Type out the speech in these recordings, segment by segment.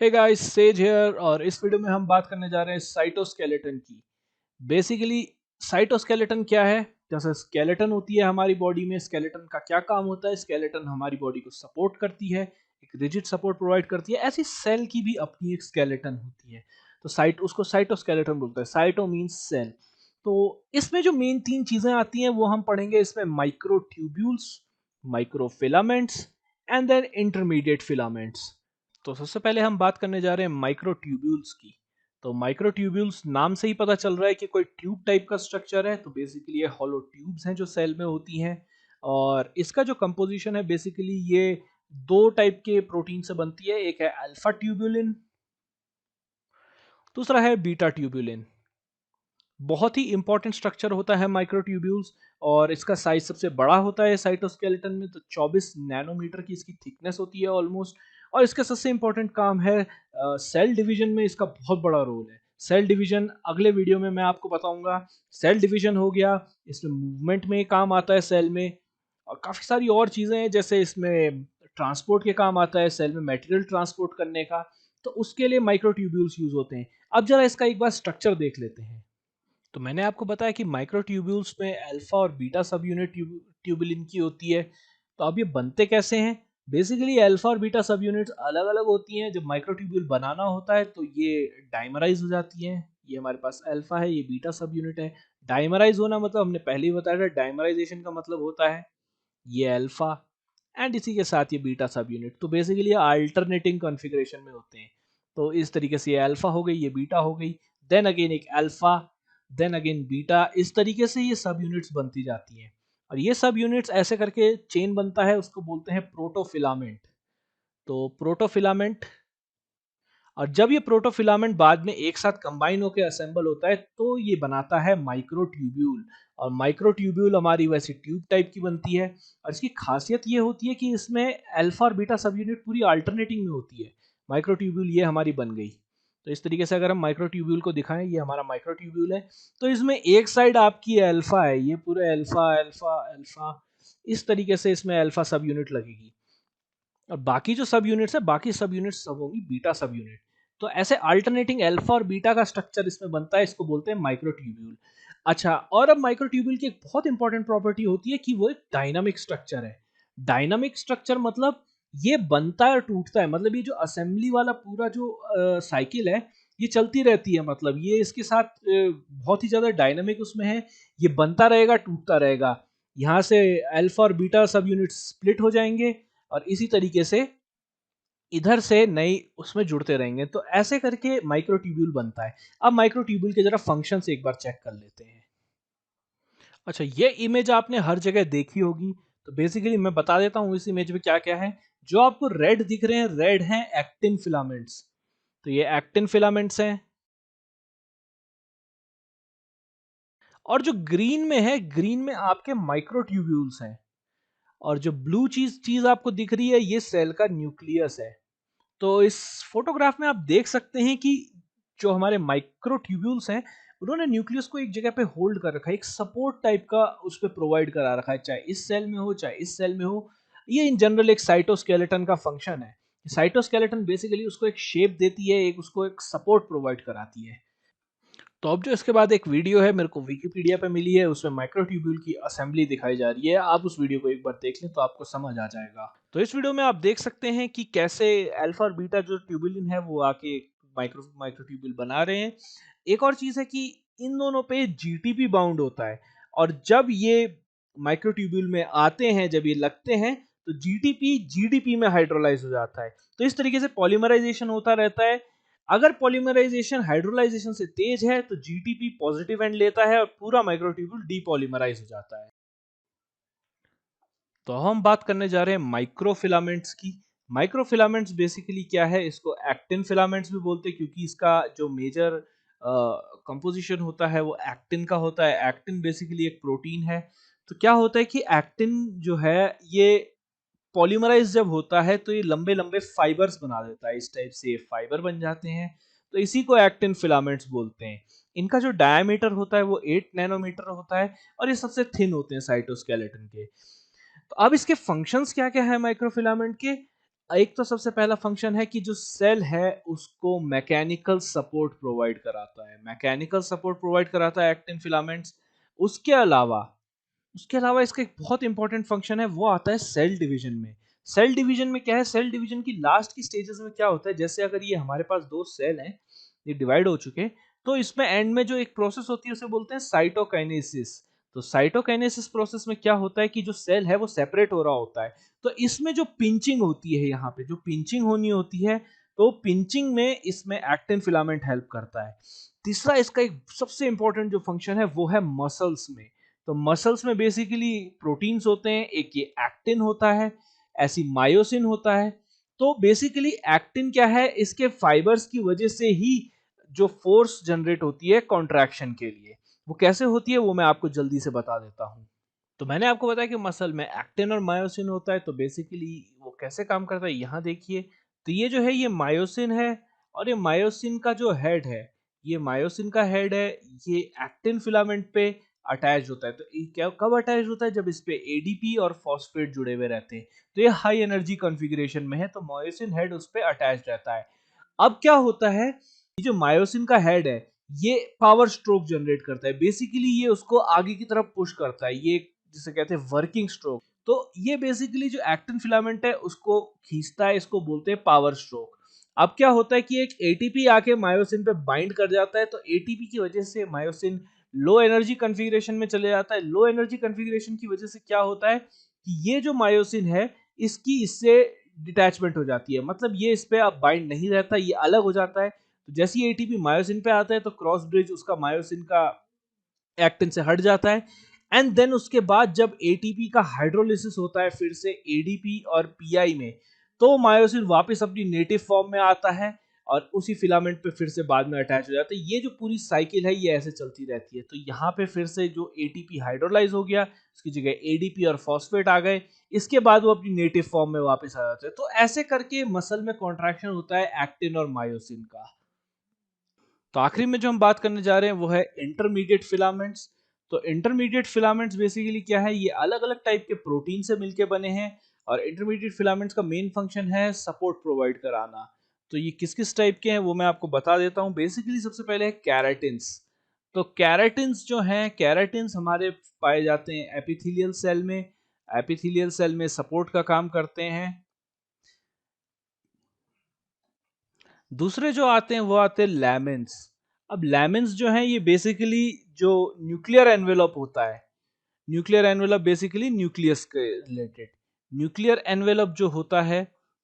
Hey guys, says here और इस video में हम बात करने जा रहे हैं साइटोस्केलेटन की। बेसिकली साइटोस्केलेटन क्या है? जैसे स्केलेटन होती है हमारी बॉडी में, स्केलेटन का क्या काम होता है? स्केलेटन हमारी बॉडी को सपोर्ट करती है, एक रिजिड सपोर्ट प्रोवाइड करती है। ऐसी सेल की भी अपनी एक स्केलेटन होती है, तो साइट उसको साइटोस्केलेटन बोलते हैं। Cyto means cell. तो इसमें जो मेन तीन चीजें आती हैं वो हम पढ़ेंगे इसमें: microtubules, microfilaments and then intermediate filaments. तो सबसे पहले हम बात करने जा रहे हैं माइक्रोट्यूब्यूल्स की। तो माइक्रोट्यूब्यूल्स नाम से ही पता चल रहा है कि कोई ट्यूब टाइप का स्ट्रक्चर है। तो बेसिकली ये हॉलो ट्यूब्स हैं जो सेल में होती हैं, और इसका जो कंपोजिशन है बेसिकली ये दो टाइप के प्रोटीन से बनती है। एक है अल्फा ट्यूबुलिन, दूसरा है बीटा ट्यूबुलिन। बहुत ही इंपॉर्टेंट स्ट्रक्चर होता है माइक्रोट्यूब्यूल्स, और इसका साइज सबसे बड़ा होता है साइटोस्केलेटन में। तो 24 नैनोमीटर की इसकी थिकनेस होती है ऑलमोस्ट। और इसका सबसे इंपॉर्टेंट काम है सेल डिवीजन में इसका बहुत बड़ा रोल है। सेल डिवीजन अगले वीडियो में मैं आपको बताऊंगा। सेल डिवीजन हो गया, इसमें मूवमेंट में काम आता है सेल में, और काफ़ी सारी और चीज़ें हैं जैसे इसमें ट्रांसपोर्ट के काम आता है सेल में, मटेरियल ट्रांसपोर्ट करने का। तो उसके लिए माइक्रोट्यूब्यूल्स यूज होते हैं। अब जरा इसका एक बार स्ट्रक्चर देख लेते हैं। तो मैंने आपको बताया कि माइक्रोट्यूब्यूल्स में अल्फा और बीटा सब यूनिट ट्यूबुलिन की होती है। तो अब ये बनते कैसे हैं? बेसिकली अल्फा और बीटा सब यूनिट्स अलग अलग होती हैं। जब माइक्रोट्यूब्यूल बनाना होता है तो ये डाइमराइज हो जाती हैं। ये हमारे पास अल्फा है, ये बीटा सब यूनिट है। डाइमराइज होना मतलब हमने पहले ही बताया था, डाइमराइजेशन का मतलब होता है ये अल्फा, एंड इसी के साथ ये बीटा सब यूनिट। तो बेसिकली ये अल्टरनेटिंग कॉन्फ़िगरेशन में होते हैं। तो इस तरीके से ये अल्फा हो गई, ये बीटा हो गई, देन अगेन एक अल्फा, देन अगेन बीटा। इस तरीके से ये सब यूनिट्स बनती जाती हैं, और ये सब यूनिट्स ऐसे करके चेन बनता है, उसको बोलते हैं प्रोटोफिलामेंट। तो प्रोटोफिलामेंट, और जब ये प्रोटोफिलामेंट बाद में एक साथ कंबाइन होकर असेंबल होता है तो ये बनाता है माइक्रोट्यूब्यूल। और माइक्रोट्यूब्यूल हमारी वैसी ट्यूब टाइप की बनती है, और इसकी खासियत ये होती है कि इसमें अल्फा और बीटा सब यूनिट पूरी अल्टरनेटिंग में होती है। माइक्रोट्यूब्यूल ये हमारी बन गई। तो इस तरीके से अगर हम माइक्रोट्यूब्यूल को दिखाएं, ये हमारा माइक्रोट्यूब्यूल है। तो इसमें एक साइड आपकी अल्फा है, ये पूरे अल्फा अल्फा अल्फा, इस तरीके से इसमें अल्फा सब यूनिट लगेगी। और बाकी जो सब यूनिट्स है, बाकी सब यूनिट्स सब होंगी बीटा सब यूनिट। तो ऐसे अल्टरनेटिंग अल्फा और बीटा का स्ट्रक्चर इसमें बनता है, इसको बोलते हैं माइक्रोट्यूब्यूल। अच्छा, और अब माइक्रोट्यूब्यूल की एक बहुत इंपॉर्टेंट प्रॉपर्टी होती है कि वो एक डायनामिक स्ट्रक्चर है। डायनामिक स्ट्रक्चर मतलब ये बनता है और टूटता है। मतलब ये जो असेंबली वाला पूरा जो साइकिल है, ये चलती रहती है। मतलब ये इसके साथ बहुत ही ज्यादा डायनामिक उसमें है। ये बनता रहेगा, टूटता रहेगा। यहाँ से अल्फा और बीटा सब यूनिट स्प्लिट हो जाएंगे, और इसी तरीके से इधर से नई उसमें जुड़ते रहेंगे। तो ऐसे करके माइक्रोट्यूब्यूल बनता है। अब माइक्रोट्यूब्यूल के जरा फंक्शंस एक बार चेक कर लेते हैं। अच्छा, ये इमेज आपने हर जगह देखी होगी। तो बेसिकली मैं बता देता हूँ इस इमेज में क्या क्या है। जो आपको रेड दिख रहे हैं, रेड हैं एक्टिन फिलामेंट्स। तो ये एक्टिन फिलामेंट्स हैं। और जो ग्रीन में है, ग्रीन में आपके माइक्रोट्यूब्यूल्स हैं। और जो ब्लू चीज चीज आपको दिख रही है, ये सेल का न्यूक्लियस है। तो इस फोटोग्राफ में आप देख सकते हैं कि जो हमारे माइक्रोट्यूब्यूल्स हैं, उन्होंने न्यूक्लियस को एक जगह पे होल्ड कर रखा है, एक सपोर्ट टाइप का उस पर प्रोवाइड करा रखा है, चाहे इस सेल में हो चाहे इस सेल में हो। ये इन जनरल एक साइटोस्केलेटन का फंक्शन है। साइटोस्केलेटन बेसिकली उसको एक शेप देती है, एक उसको एक सपोर्ट प्रोवाइड कराती है। तो अब जो इसके बाद एक वीडियो है, मेरे को विकिपीडिया पे मिली है, उसमें माइक्रोट्यूब्यूल की असेंबली दिखाई जा रही है। आप उस वीडियो को एक बार देख लें तो आपको समझ आ जाएगा। तो इस वीडियो में आप देख सकते हैं कि कैसे अल्फा और बीटा जो ट्यूबुलिन है वो आके माइक्रोट्यूब्यूल बना रहे हैं। एक और चीज है कि इन दोनों पे जीटीपी बाउंड होता है, और जब ये माइक्रोट्यूब्यूल में आते हैं, जब ये लगते हैं, तो जीटीपी जीडीपी में हाइड्रोलाइज हो जाता है। तो इस तरीके से पॉलीमराइजेशन होता रहता है। अगर पॉलीमराइजेशन हाइड्रोलाइजेशन से तेज है तो जीटीपी पॉजिटिव एंड लेता है और पूरा माइक्रोट्यूब्यूल डीपॉलीमराइज हो जाता है। तो हम बात करने जा रहे हैं माइक्रोफिलामेंट्स की। माइक्रोफिलामेंट्स बेसिकली क्या है? इसको एक्टिन फिलामेंट्स भी बोलते हैं, क्योंकि इसका जो मेजर कंपोजिशन होता है वो एक्टिन का होता है। एक्टिन बेसिकली एक प्रोटीन है। तो क्या होता है कि एक्टिन जो है ये पॉलीमराइज जब होता है तो ये लंबे लंबे फाइबर्स बना देता है। इस टाइप से ये फाइबर बन जाते हैं। तो इसी को एक्टिन फिलामेंट्स बोलते हैं। इनका जो डायमीटर होता है वो 8 नैनोमीटर होता है, और ये सबसे थिन होते हैं साइटोस्केलेटन के। तो अब इसके फंक्शंस क्या क्या है माइक्रोफिलामेंट के? एक तो सबसे पहला फंक्शन है कि जो सेल है उसको मैकेनिकल सपोर्ट प्रोवाइड कराता है, मैकेनिकल सपोर्ट प्रोवाइड कराता है एक्टिन फिलामेंट्स। उसके अलावा उसके अलावा इसका एक बहुत इंपॉर्टेंट फंक्शन है, वो आता है सेल डिवीजन में। सेल डिवीजन में क्या है, सेल डिवीजन की लास्ट की स्टेजेस में क्या होता है, जैसे अगर ये हमारे पास दो सेल हैं, ये डिवाइड हो चुके हैं, तो इसमें एंड में जो एक प्रोसेस होती है उसे बोलते हैं साइटोकाइनेसिस। तो साइटोकाइनेसिस प्रोसेस में क्या होता है कि जो सेल है वो सेपरेट हो रहा होता है, तो इसमें जो पिंचिंग होती है, यहाँ पे जो पिंचिंग होनी होती है, तो पिंचिंग में इसमें एक्टिन फिलामेंट हेल्प करता है। तीसरा इसका एक सबसे इंपॉर्टेंट जो फंक्शन है वो है मसल्स में। तो मसल्स में बेसिकली प्रोटीन्स होते हैं, एक ये एक्टिन होता है, ऐसी मायोसिन होता है। तो बेसिकली एक्टिन क्या है, इसके फाइबर्स की वजह से ही जो फोर्स जनरेट होती है कॉन्ट्रैक्शन के लिए, वो कैसे होती है वो मैं आपको जल्दी से बता देता हूँ। तो मैंने आपको बताया कि मसल में एक्टिन और मायोसिन होता है, तो बेसिकली वो कैसे काम करता है यहाँ देखिए। तो ये जो है ये मायोसिन है, और ये मायोसिन का जो हेड है, ये मायोसिन का हेड है, ये एक्टिन फिलामेंट पे अटैच होता है। तो ये क्या कब अटैच होता है, जब इस पे एडीपी और फॉस्फेट जुड़े हुए रहते हैं, तो ये हाई एनर्जी कॉन्फ़िगरेशन में है, तो मायोसिन हेड उस पे अटैच रहता है। अब क्या होता है, ये जो मायोसिन का हेड है, ये पावर स्ट्रोक जनरेट करता है, बेसिकली ये उसको आगे की तरफ पुश करता है, ये जिसे कहते हैं वर्किंग स्ट्रोक। तो ये बेसिकली जो एक्टिन फिलामेंट है उसको खींचता है, इसको बोलते हैं पावर स्ट्रोक। अब क्या होता है कि एक एटीपी आके मायोसिन पे बाइंड कर जाता है, तो एटीपी की वजह से मायोसिन लो एनर्जी कॉन्फ़िगरेशन में चले जाता है। लो एनर्जी कॉन्फ़िगरेशन की वजह से क्या होता है कि ये जो मायोसिन है, इसकी इससे डिटैचमेंट हो जाती है, मतलब ये इस पे अब बाइंड नहीं रहता, ये अलग हो जाता है। तो जैसे ही एटीपी मायोसिन पे आता है, तो क्रॉस ब्रिज उसका मायोसिन का एक्टिन से हट जाता है। एंड देन उसके बाद जब एटीपी का हाइड्रोलिसिस होता है फिर से एडीपी और पीआई में, तो मायोसिन वापस अपनी नेटिव फॉर्म में आता है और उसी फिलामेंट पे फिर से बाद में अटैच हो जाता है। ये जो पूरी साइकिल है ये ऐसे चलती रहती है। तो यहाँ पे फिर से जो एटीपी हाइड्रोलाइज हो गया, उसकी जगह एडीपी और फॉस्फेट आ गए, इसके बाद वो अपनी नेटिव फॉर्म में वापस आ जाते हैं। तो ऐसे करके मसल में कॉन्ट्रैक्शन होता है एक्टिन और मायोसिन का। तो आखिरी में जो हम बात करने जा रहे हैं वो है इंटरमीडिएट फिलामेंट्स। तो इंटरमीडिएट फिलामेंट्स बेसिकली क्या है, ये अलग अलग टाइप के प्रोटीन से मिलके बने हैं, और इंटरमीडिएट फिलामेंट्स का मेन फंक्शन है सपोर्ट प्रोवाइड कराना। तो ये किस किस टाइप के हैं वो मैं आपको बता देता हूँ। बेसिकली सबसे पहले है कैराटिन्स। तो कैराटिन्स जो हैं, कैराटिन्स हमारे पाए जाते हैं एपिथेलियल सेल में। एपिथेलियल सेल में सपोर्ट का काम करते हैं। दूसरे जो आते हैं वो आते हैं लैमेंस। अब लैमेंस जो हैं ये बेसिकली जो न्यूक्लियर एनवेलप होता है, न्यूक्लियर एनवेलप बेसिकली न्यूक्लियस के रिलेटेड, न्यूक्लियर एनवेलप जो होता है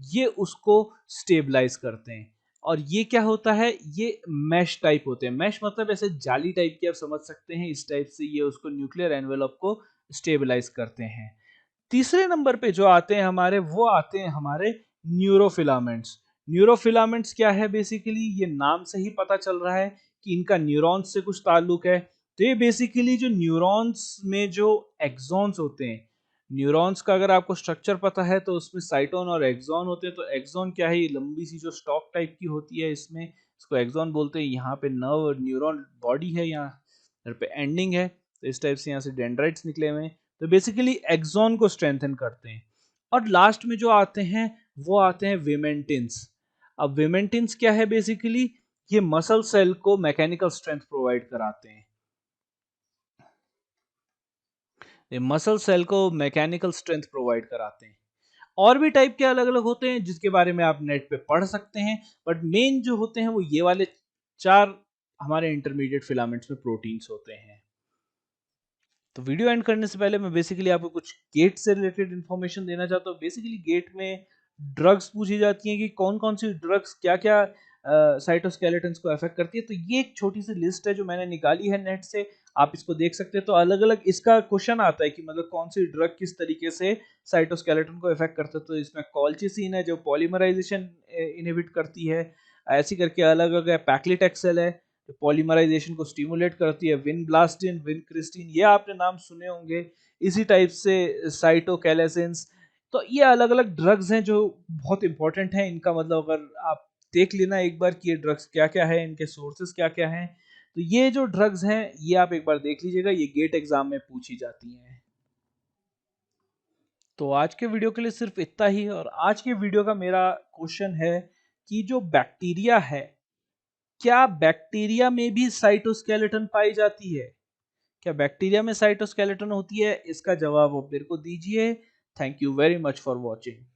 ये उसको स्टेबलाइज करते हैं। और ये क्या होता है, ये मैश टाइप होते हैं, मैश मतलब ऐसे जाली टाइप की आप समझ सकते हैं, इस टाइप से ये उसको न्यूक्लियर एनवेलप को स्टेबलाइज करते हैं। तीसरे नंबर पे जो आते हैं हमारे, वो आते हैं हमारे न्यूरोफिलामेंट्स। न्यूरोफिलामेंट्स क्या है, बेसिकली ये नाम से ही पता चल रहा है कि इनका न्यूरॉन्स से कुछ ताल्लुक है। तो ये बेसिकली जो न्यूरॉन्स में जो एक्सॉन्स होते हैं, न्यूरॉन्स का अगर आपको स्ट्रक्चर पता है तो उसमें साइटोन और एक्सॉन होते हैं। तो एक्सॉन क्या है, ये लंबी सी जो स्टॉक टाइप की होती है, इसमें इसको एक्सॉन बोलते हैं। यहाँ पे नर्व न्यूरॉन बॉडी है, यहाँ पे एंडिंग है, तो इस टाइप से यहाँ से डेंड्राइट्स निकले हुए हैं। तो बेसिकली एक्सॉन को स्ट्रेंथन करते हैं। और लास्ट में जो आते हैं वो आते हैं विमेंटिन्स। अब विमेंटिन्स क्या है, बेसिकली ये मसल सेल को मैकेनिकल स्ट्रेंथ प्रोवाइड कराते हैं। ये मसल सेल को मैकेनिकल स्ट्रेंथ प्रोवाइड कराते हैं। और भी टाइप के अलग अलग होते हैं जिसके बारे में आप नेट पे पढ़ सकते हैं, बट मेन जो होते हैं वो ये वाले चार हमारे इंटरमीडिएट फिलामेंट्स में प्रोटीन्स होते हैं। तो वीडियो एंड करने से पहले मैं बेसिकली आपको कुछ गेट से रिलेटेड इंफॉर्मेशन देना चाहता हूँ। बेसिकली गेट में ड्रग्स पूछी जाती हैं कि कौन कौन सी ड्रग्स क्या क्या साइटोस्केलेटन्स को अफेक्ट करती है। तो ये एक छोटी सी लिस्ट है जो मैंने निकाली है नेट से, आप इसको देख सकते हैं। तो अलग अलग इसका क्वेश्चन आता है कि मतलब कौन सी ड्रग किस तरीके से साइटोस्केलेटन को अफेक्ट करता है। तो इसमें कॉल्चिसिन है जो पॉलीमराइजेशन इनहिबिट करती है, ऐसी करके अलग अलग है। पैक्लिटेक्सेल है पॉलीमराइजेशन को स्टिमुलेट करती है, विनब्लास्टिन, विनक्रिस्टिन, ये आपने नाम सुने होंगे। इसी टाइप से साइटोकैलेसिन्स। तो ये अलग अलग ड्रग्स हैं जो बहुत इंपॉर्टेंट हैं। इनका मतलब अगर आप देख लेना एक बार कि ये ड्रग्स क्या क्या है, इनके सोर्सेस क्या क्या हैं। तो ये जो ड्रग्स हैं ये आप एक बार देख लीजिएगा, ये गेट एग्जाम में पूछी जाती हैं। तो आज के वीडियो के लिए सिर्फ इतना ही। और आज के वीडियो का मेरा क्वेश्चन है कि जो बैक्टीरिया है, क्या बैक्टीरिया में भी साइटोस्केलेटन पाई जाती है? क्या बैक्टीरिया में साइटोस्केलेटन होती है? इसका जवाब आप मेरे को दीजिए। Thank you very much for watching.